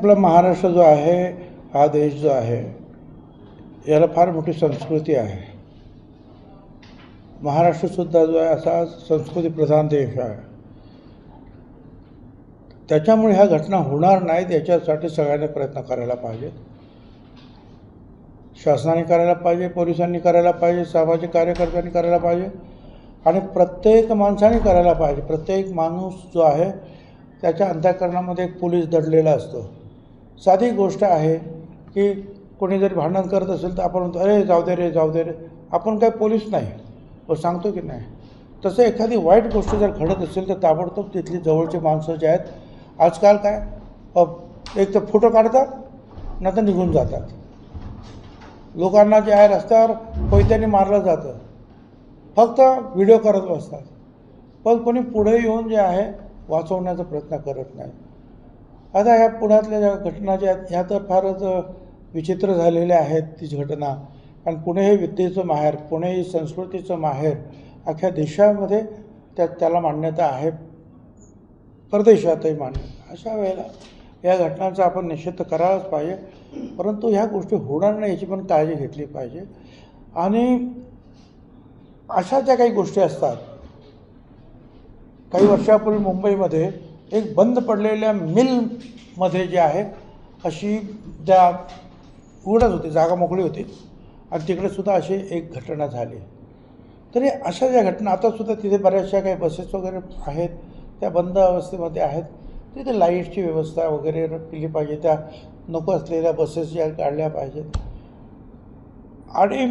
आपला महाराष्ट्र जो आहे हा देश जो आहे याला फार मोठी संस्कृती आहे. महाराष्ट्रसुद्धा जो आहे असा संस्कृतीप्रधान देश आहे. त्याच्यामुळे ह्या घटना होणार नाहीत याच्यासाठी सगळ्यांनी प्रयत्न करायला पाहिजेत. शासनाने करायला पाहिजे, पोलिसांनी करायला पाहिजे, सामाजिक कार्यकर्त्यांनी करायला पाहिजे आणि प्रत्येक माणसाने करायला पाहिजे. प्रत्येक माणूस जो आहे त्याच्या अंतःकरणामध्ये एक पोलीस दडलेला असतो. साधी गोष्ट आहे की कोणी जरी भांडण करत असेल तर आपण म्हणतो अरे जाऊ दे रे जाऊ दे रे. आपण काय पोलीस नाही, पण सांगतो की नाही. तसं एखादी वाईट गोष्ट जर घडत असेल तर ताबडतोब तिथली जवळची माणसं जे आहेत आजकाल काय एक तर फोटो काढतात नाही तर निघून जातात. लोकांना जे आहे रस्त्यावर कोयत्याने मारलं जातं, फक्त व्हिडिओ करत बसतात, पण कोणी पुढे येऊन जे आहे वाचवण्याचा प्रयत्न करत नाही. आता ह्या पुण्यातल्या ज्या घटना ज्या आहेत ह्या तर फारच विचित्र झालेल्या आहेत. तीच घटना, कारण पुणे हे विद्येचं माहेर, पुणे ही संस्कृतीचं माहेर, अख्ख्या देशामध्ये त्याला मान्यता आहे, परदेशातही मान्यता. अशा वेळेला या घटनांचा आपण निषेध करायलाच पाहिजे, परंतु ह्या गोष्टी होणार नाही याची पण काळजी घेतली पाहिजे. आणि अशा ज्या काही गोष्टी असतात, काही वर्षापूर्वी मुंबईमध्ये एक बंद पडलेल्या मिलमध्ये जे आहे अशी ज्या उघडत होती, जागा मोकळी होती आणि तिकडेसुद्धा अशी एक घटना झाली. तरी अशा ज्या घटना आतासुद्धा तिथे बऱ्याचशा काही बसेस वगैरे आहेत त्या बंद अवस्थेमध्ये आहेत. तिथे लाईटची व्यवस्था वगैरे केली पाहिजे, त्या नको असलेल्या बसेस ज्या काढल्या पाहिजेत आणि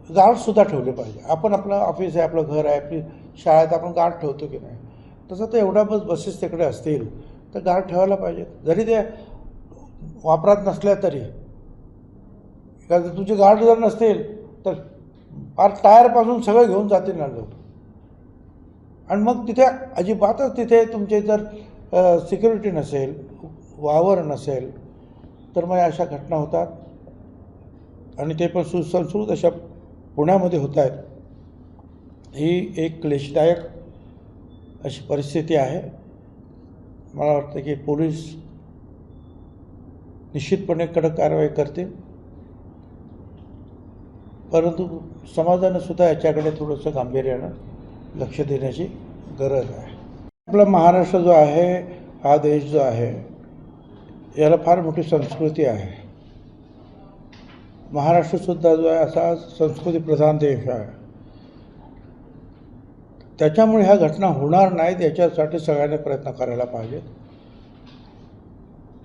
गार्डसुद्धा ठेवले पाहिजे. आपण आपलं ऑफिस आहे, आपलं घर आहे, आपली शाळेत आपण गार्ड ठेवतो की नाही, तसं तर एवढ्या बसेस तिकडे असतील तर गार्ड ठेवायला पाहिजेत. जरी ते वापरात नसल्या तरी, कारण तुझे गार्ड जर नसतील तर फार टायरपासून सगळं घेऊन जातील ना लोक. आणि मग तिथे अजिबातच तिथे तुमचे जर सिक्युरिटी नसेल, वावर नसेल, तर मग अशा घटना होतात आणि ते पण सुसंस्कृत अशा पुण्यामध्ये होत आहेत. ही एक क्लेशदायक अशी परिस्थिती आहे. मला वाटतं की पोलीस निश्चितपणे कडक कारवाई करतील, परंतु समाजानं सुद्धा याच्याकडे थोडंसं गांभीर्यानं लक्ष देण्याची गरज आहे. आपला महाराष्ट्र जो आहे हा देश जो आहे याला फार मोठी संस्कृती आहे. महाराष्ट्रसुद्धा जो आहे असा संस्कृतीप्रधान देश आहे. त्याच्यामुळे ह्या घटना होणार नाहीत याच्यासाठी सगळ्यांनी प्रयत्न करायला पाहिजेत.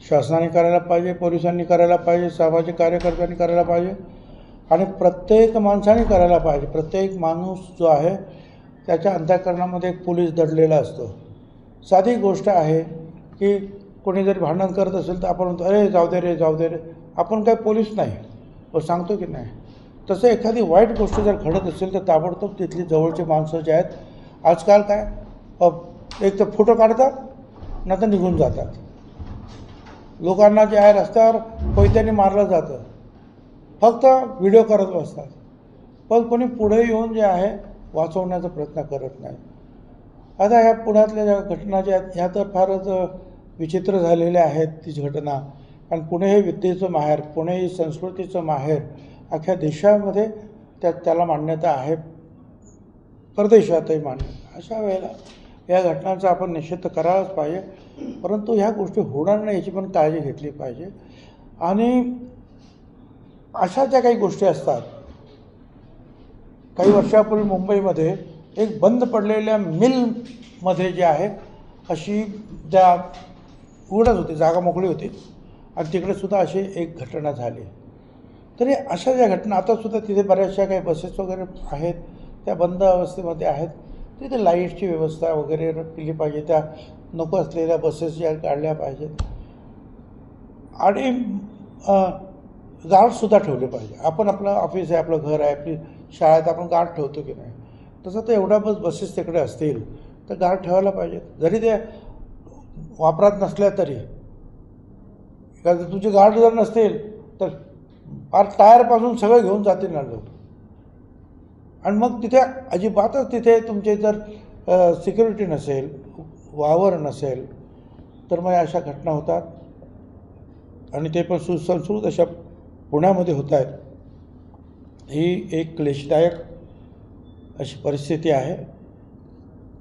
शासनाने करायला पाहिजे, पोलिसांनी करायला पाहिजे, सामाजिक कार्यकर्त्यांनी करायला पाहिजे आणि प्रत्येक माणसाने करायला पाहिजे. प्रत्येक माणूस जो आहे त्याच्या अंतःकरणामध्ये एक पोलीस दडलेला असतो. साधी गोष्ट आहे की कोणी जरी भांडण करत असेल तर आपण म्हणतो अरे जाऊ दे रे जाऊ दे रे. आपण काय पोलीस नाही, पण सांगतो की नाही. तसं एखादी वाईट गोष्ट जर घडत असेल तर ताबडतोब तिथली जवळची माणसं जे आहेत आजकाल काय एक तर फोटो काढतात नाही तर निघून जातात. लोकांना जे आहे रस्त्यावर कोयत्याने मारलं जातं, फक्त व्हिडिओ करत बसतात, पण कोणी पुढे येऊन जे आहे वाचवण्याचा प्रयत्न करत नाही. आता ह्या पुण्यातल्या ज्या घटना ज्या आहेत ह्या तर फारच विचित्र झालेल्या आहेत. तीच घटना, कारण पुणे हे विद्येचं माहेर, पुणे ही संस्कृतीचं माहेर, अख्ख्या देशामध्ये त्याला मान्यता आहे, परदेशातही मान्यता. अशा वेळेला या घटनांचा आपण निषेध करायलाच पाहिजे, परंतु ह्या गोष्टी होणार नाही याची पण काळजी घेतली पाहिजे. आणि अशा ज्या काही गोष्टी असतात, काही वर्षापूर्वी मुंबईमध्ये एक बंद पडलेल्या मिलमध्ये जे आहे अशी ज्या उघडत होती, जागा मोकळी होती आणि तिकडेसुद्धा अशी एक घटना झाली. तरी अशा ज्या घटना आतासुद्धा तिथे बऱ्याचशा काही बसेस वगैरे आहेत त्या बंद अवस्थेमध्ये आहेत. तिथे लाईटची व्यवस्था वगैरे केली पाहिजे, त्या नको असलेल्या बसेस ज्या काढल्या पाहिजेत आणि गार्डसुद्धा ठेवले पाहिजे. आपण आपलं ऑफिस आहे, आपलं घर आहे, आपली शाळेत आपण गार्ड ठेवतो की नाही, तसं तर एवढ्या बसेस तिकडे असतील तर गार्ड ठेवायला पाहिजेत. जरी ते वापरात नसल्या तरी, कारण तुझे गार्ड जर नसतील तर फार टायरपासून सगळं घेऊन जातील ना लोक. आणि मग तिथे अजिबातच तिथे तुमचे जर सिक्युरिटी नसेल, वावर नसेल, तर मग अशा घटना होतात आणि ते पण सुसंस्कृत अशा पुण्यामध्ये होत आहेत. ही एक क्लेशदायक अशी परिस्थिती आहे.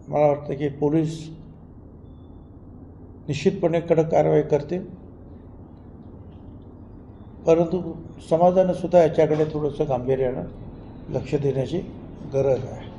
मला वाटतं की पोलीस निश्चितपणे कडक कारवाई करतील, परंतु समाजानं सुद्धा याच्याकडे थोडंसं गांभीर्यानं लक्ष देण्याची गरज आहे.